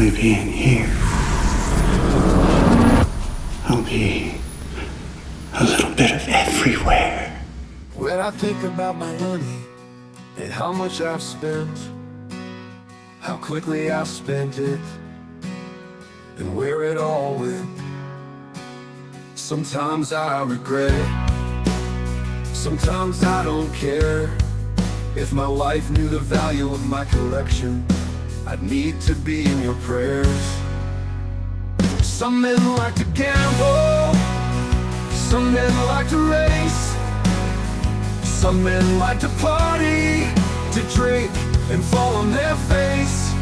only be in here, I'll be a little bit of everywhere. When I think about my money and how much I've spent, how quickly I spent it, and where it all went, sometimes I regret it, sometimes I don't care. If my life knew the value of my collection, I'd need to be in your prayers. Some men like to gamble, some men like to race, some men like to party, to drink and fall on their face.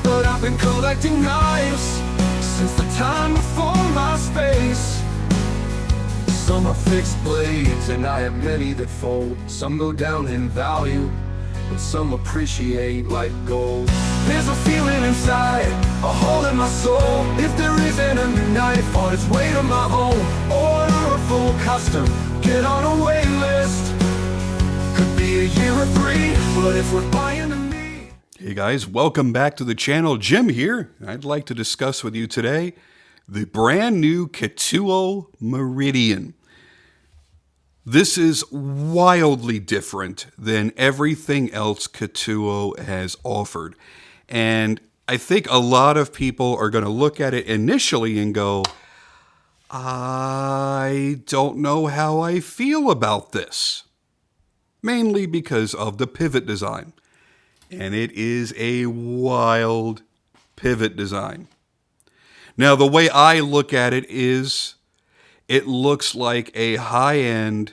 But I've been collecting knives since the time before MySpace. Some are fixed blades and I have many that fold. Some go down in value, but some appreciate like gold. There's a feeling inside, a hole in my soul. If there isn't a new knife on its way to my home, order a full custom, get on a wait list. Could be a year or 3, but it's worth buying to me. Hey guys, welcome back to the channel. Jim here. I'd like to discuss with you today the brand new Ketuo Meridian. This is wildly different than everything else Ketuo has offered. And I think a lot of people are going to look at it initially and go, I don't know how I feel about this. Mainly because of the pivot design. And it is a wild pivot design. Now, the way I look at it is, it looks like a high-end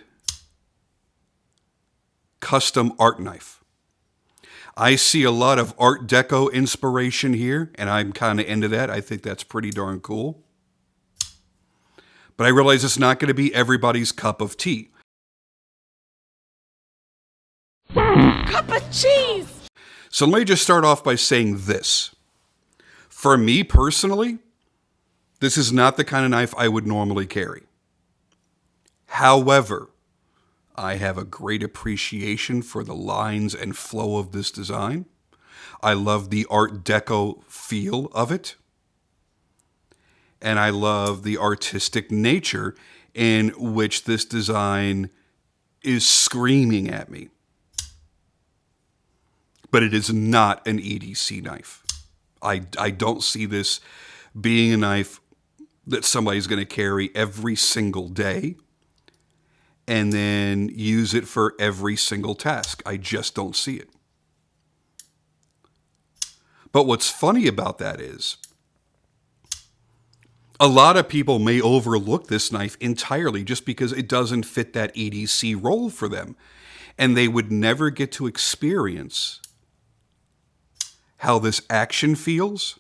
custom art knife. I see a lot of Art Deco inspiration here, and I'm kind of into that. I think that's pretty darn cool. But I realize it's not going to be everybody's cup of tea. Cup of cheese! So let me just start off by saying this. For me personally, this is not the kind of knife I would normally carry. However, I have a great appreciation for the lines and flow of this design. I love the Art Deco feel of it. And I love the artistic nature in which this design is screaming at me. But it is not an EDC knife. I don't see this being a knife that somebody's going to carry every single day and then use it for every single task. I just don't see it. But what's funny about that is, a lot of people may overlook this knife entirely just because it doesn't fit that EDC role for them. And they would never get to experience how this action feels,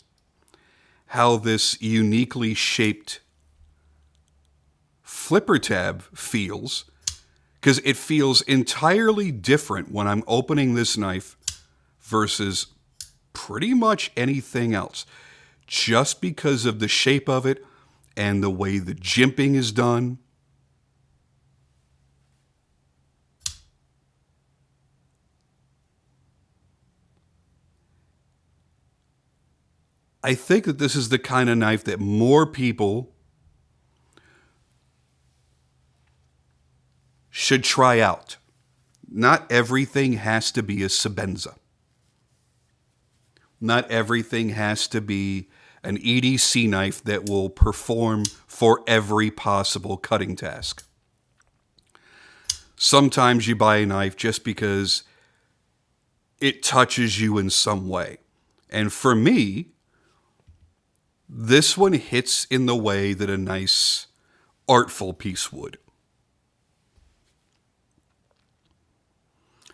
how this uniquely shaped flipper tab feels, because it feels entirely different when I'm opening this knife versus pretty much anything else, just because of the shape of it and the way the jimping is done. I think that this is the kind of knife that more people should try out. Not everything has to be a Sebenza. Not everything has to be an EDC knife that will perform for every possible cutting task. Sometimes you buy a knife just because it touches you in some way. And for me, this one hits in the way that a nice, artful piece would.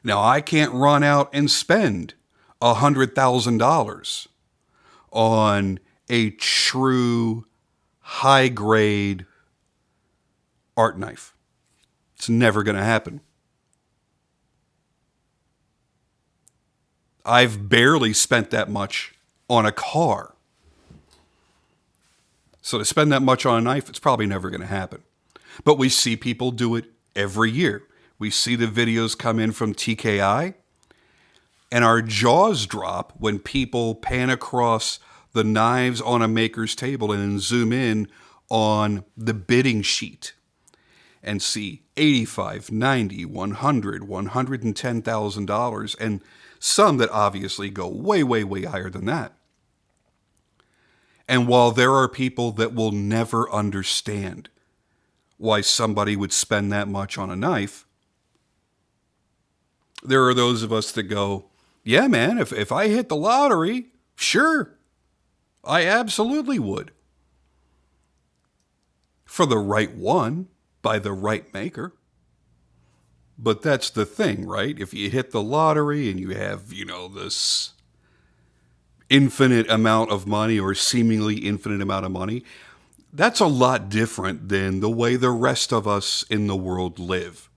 Now, I can't run out and spend $100,000 on a true high-grade art knife. It's never going to happen. I've barely spent that much on a car. So to spend that much on a knife, it's probably never going to happen. But we see people do it every year. We see the videos come in from TKI, and our jaws drop when people pan across the knives on a maker's table and then zoom in on the bidding sheet and see 85, 90, 100, $110,000, and some that obviously go way, way, way higher than that. And while there are people that will never understand why somebody would spend that much on a knife, there are those of us that go, yeah, man, if I hit the lottery, sure, I absolutely would. For the right one, by the right maker. But that's the thing, right? If you hit the lottery and you have, this infinite amount of money or seemingly infinite amount of money, that's a lot different than the way the rest of us in the world live.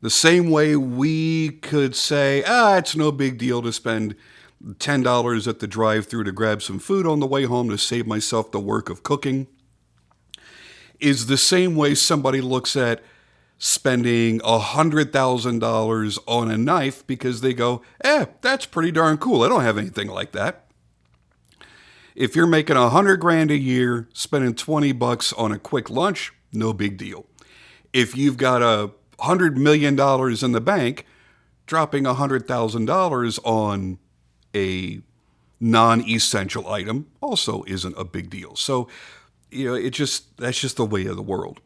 The same way we could say, it's no big deal to spend $10 at the drive-thru to grab some food on the way home to save myself the work of cooking, is the same way somebody looks at spending $100,000 on a knife because they go, that's pretty darn cool. I don't have anything like that. If you're making $100,000 a year, spending $20 on a quick lunch, no big deal. If you've got $100 million in the bank, dropping $100,000 on a non-essential item also isn't a big deal. So, that's just the way of the world.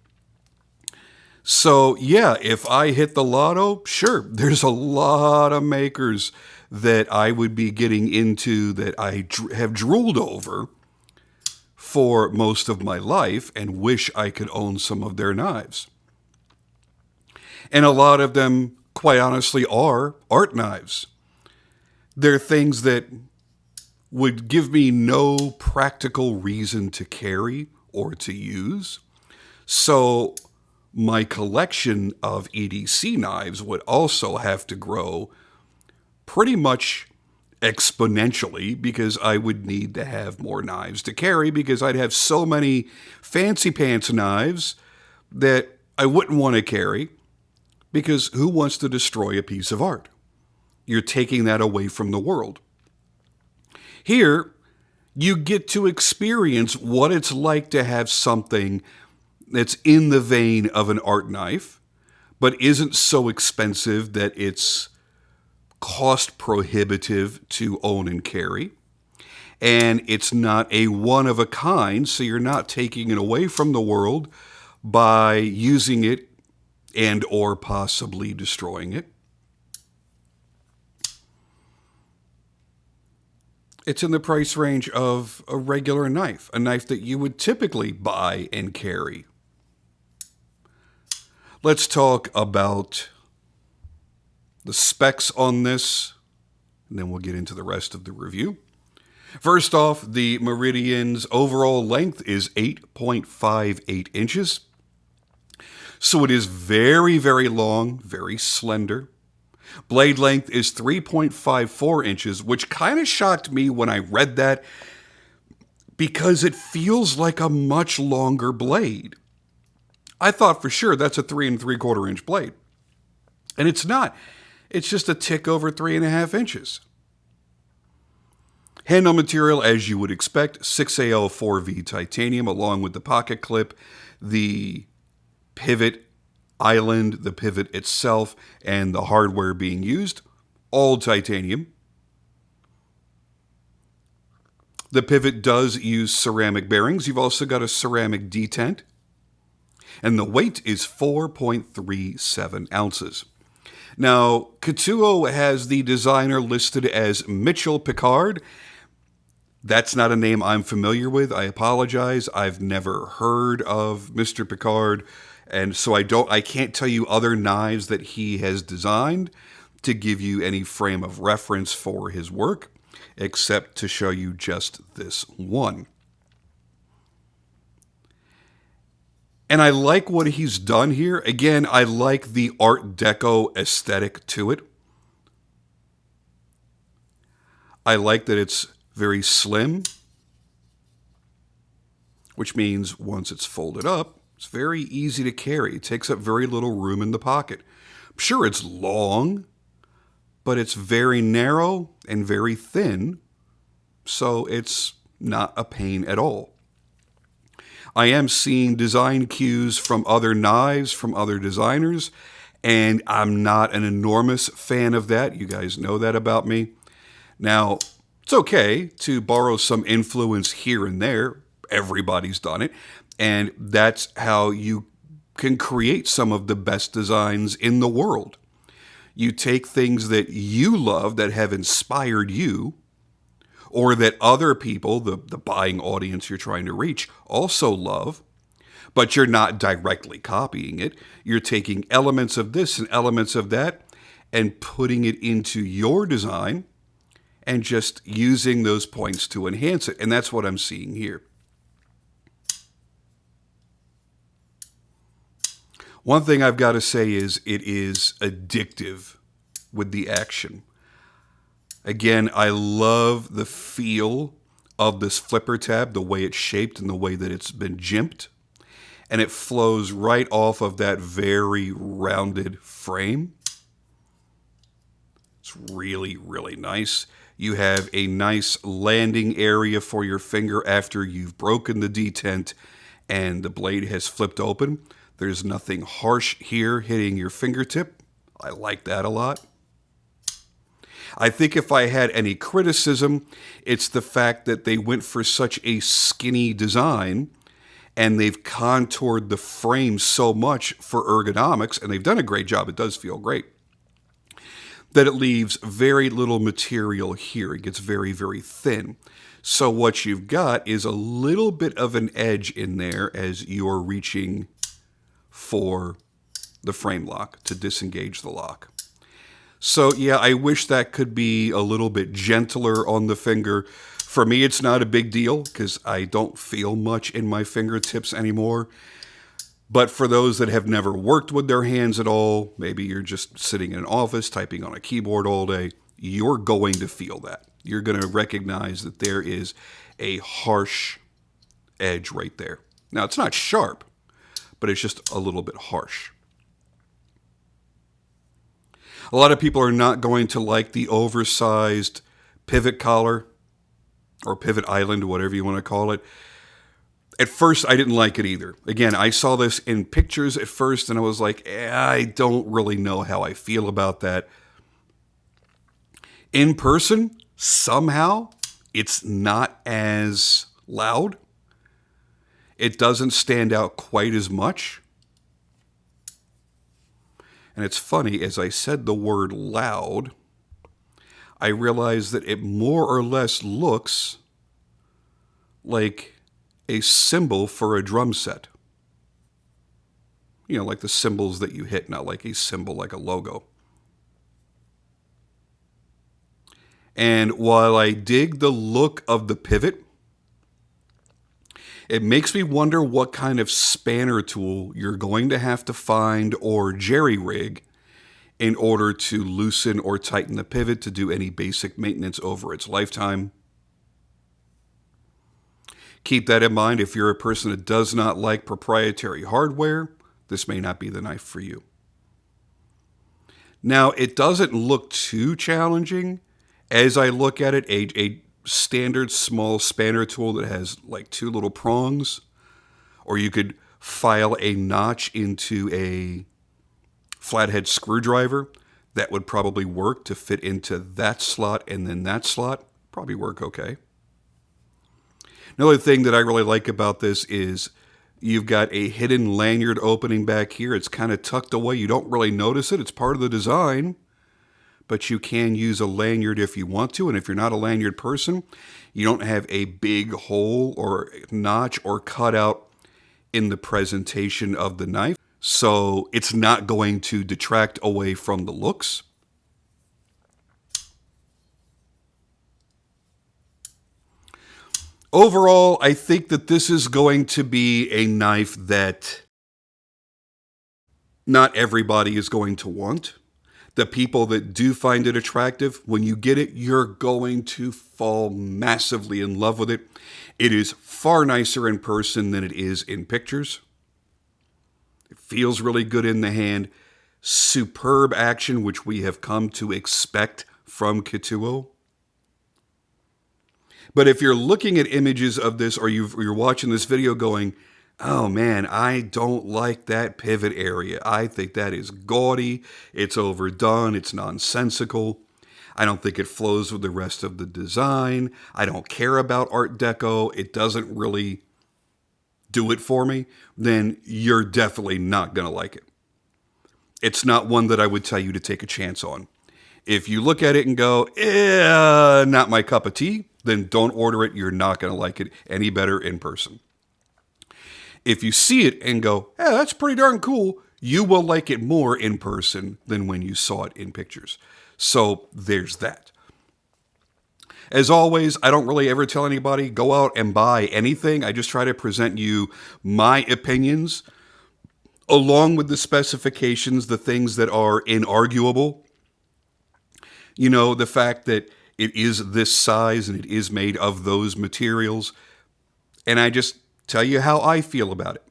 So, yeah, if I hit the lotto, sure, there's a lot of makers that I would be getting into that I have drooled over for most of my life and wish I could own some of their knives. And a lot of them, quite honestly, are art knives. They're things that would give me no practical reason to carry or to use. So my collection of EDC knives would also have to grow pretty much exponentially because I would need to have more knives to carry because I'd have so many Fancypants knives that I wouldn't want to carry because who wants to destroy a piece of art? You're taking that away from the world. Here, you get to experience what it's like to have something that's in the vein of an art knife, but isn't so expensive that it's cost prohibitive to own and carry. And it's not a one of a kind, so you're not taking it away from the world by using it and or possibly destroying it. It's in the price range of a regular knife, a knife that you would typically buy and carry. Let's talk about the specs on this, and then we'll get into the rest of the review. First off, the Meridian's overall length is 8.58 inches. So it is very, very long, very slender. Blade length is 3.54 inches, which kind of shocked me when I read that because it feels like a much longer blade. I thought for sure that's a 3 3/4 inch blade. And it's not. It's just a tick over 3.5 inches. Handle material, as you would expect, 6AL4V titanium, along with the pocket clip, the pivot island, the pivot itself, and the hardware being used, all titanium. The pivot does use ceramic bearings. You've also got a ceramic detent. And the weight is 4.37 ounces. Now, Ketuo has the designer listed as Mitchell Picard. That's not a name I'm familiar with. I apologize. I've never heard of Mr. Picard. And so I can't tell you other knives that he has designed to give you any frame of reference for his work, except to show you just this one. And I like what he's done here. Again, I like the Art Deco aesthetic to it. I like that it's very slim, which means once it's folded up, it's very easy to carry. It takes up very little room in the pocket. I'm sure it's long, but it's very narrow and very thin, so it's not a pain at all. I am seeing design cues from other knives, from other designers, and I'm not an enormous fan of that. You guys know that about me. Now, it's okay to borrow some influence here and there. Everybody's done it. And that's how you can create some of the best designs in the world. You take things that you love, that have inspired you, or that other people, the buying audience you're trying to reach, also love, but you're not directly copying it. You're taking elements of this and elements of that and putting it into your design and just using those points to enhance it. And that's what I'm seeing here. One thing I've got to say is it is addictive with the action. Again, I love the feel of this flipper tab, the way it's shaped and the way that it's been jimped. And it flows right off of that very rounded frame. It's really, really nice. You have a nice landing area for your finger after you've broken the detent and the blade has flipped open. There's nothing harsh here hitting your fingertip. I like that a lot. I think if I had any criticism, it's the fact that they went for such a skinny design and they've contoured the frame so much for ergonomics, and they've done a great job. It does feel great. That it leaves very little material here. It gets very, very thin. So what you've got is a little bit of an edge in there as you're reaching for the frame lock to disengage the lock. So yeah, I wish that could be a little bit gentler on the finger. For me, it's not a big deal because I don't feel much in my fingertips anymore. But for those that have never worked with their hands at all, maybe you're just sitting in an office typing on a keyboard all day, you're going to feel that. You're going to recognize that there is a harsh edge right there. Now, it's not sharp, but it's just a little bit harsh. A lot of people are not going to like the oversized pivot collar or pivot island, whatever you want to call it. At first, I didn't like it either. Again, I saw this in pictures at first, and I was like, I don't really know how I feel about that. In person, somehow, it's not as loud. It doesn't stand out quite as much. And it's funny, as I said the word loud, I realized that it more or less looks like a cymbal for a drum set. You know, like the cymbals that you hit, not like a symbol, like a logo. And while I dig the look of the pivot, it makes me wonder what kind of spanner tool you're going to have to find or jerry-rig in order to loosen or tighten the pivot to do any basic maintenance over its lifetime. Keep that in mind. If you're a person that does not like proprietary hardware, this may not be the knife for you. Now, it doesn't look too challenging. As I look at it, a standard small spanner tool that has like two little prongs, or you could file a notch into a flathead screwdriver, that would probably work to fit into that slot and then that slot. Probably work okay. Another thing that I really like about this is you've got a hidden lanyard opening back here. It's kind of tucked away. You don't really notice it. It's part of the design, but you can use a lanyard if you want to. And if you're not a lanyard person, you don't have a big hole or notch or cutout in the presentation of the knife. So it's not going to detract away from the looks. Overall, I think that this is going to be a knife that not everybody is going to want. The people that do find it attractive, when you get it, you're going to fall massively in love with it. It is far nicer in person than it is in pictures. It feels really good in the hand. Superb action, which we have come to expect from Ketuo. But if you're looking at images of this or you're watching this video going, oh man, I don't like that pivot area. I think that is gaudy. It's overdone. It's nonsensical. I don't think it flows with the rest of the design. I don't care about Art Deco. It doesn't really do it for me. Then you're definitely not going to like it. It's not one that I would tell you to take a chance on. If you look at it and go, not my cup of tea, then don't order it. You're not going to like it any better in person. If you see it and go, hey, that's pretty darn cool, you will like it more in person than when you saw it in pictures. So there's that. As always, I don't really ever tell anybody, go out and buy anything. I just try to present you my opinions along with the specifications, the things that are inarguable. You know, the fact that it is this size and it is made of those materials. And I just tell you how I feel about it,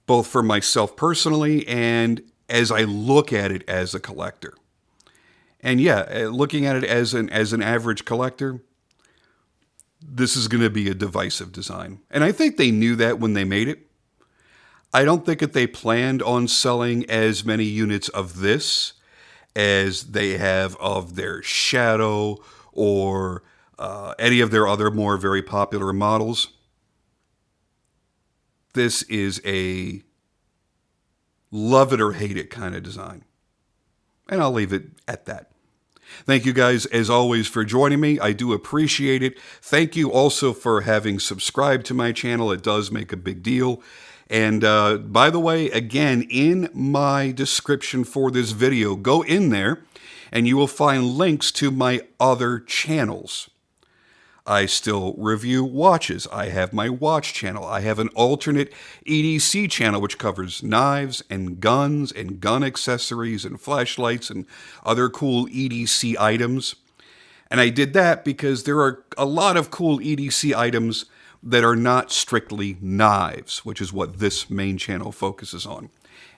both for myself personally and as I look at it as a collector. And yeah, looking at it as an average collector, this is going to be a divisive design. And I think they knew that when they made it. I don't think that they planned on selling as many units of this as they have of their Shadow or any of their other more very popular models. This is a love it or hate it kind of design. And I'll leave it at that. Thank you guys, as always, for joining me. I do appreciate it. Thank you also for having subscribed to my channel. It does make a big deal. And by the way, again, in my description for this video, go in there and you will find links to my other channels. I still review watches. I have my watch channel. I have an alternate EDC channel which covers knives and gun accessories and flashlights and other cool EDC items. And I did that because there are a lot of cool EDC items that are not strictly knives, which is what this main channel focuses on.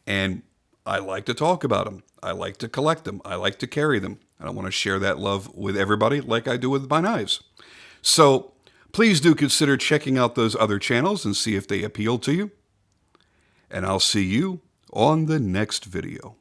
And I like to talk about them. I like to collect them. I like to carry them. And I want to share that love with everybody like I do with my knives. So please do consider checking out those other channels and see if they appeal to you. And I'll see you on the next video.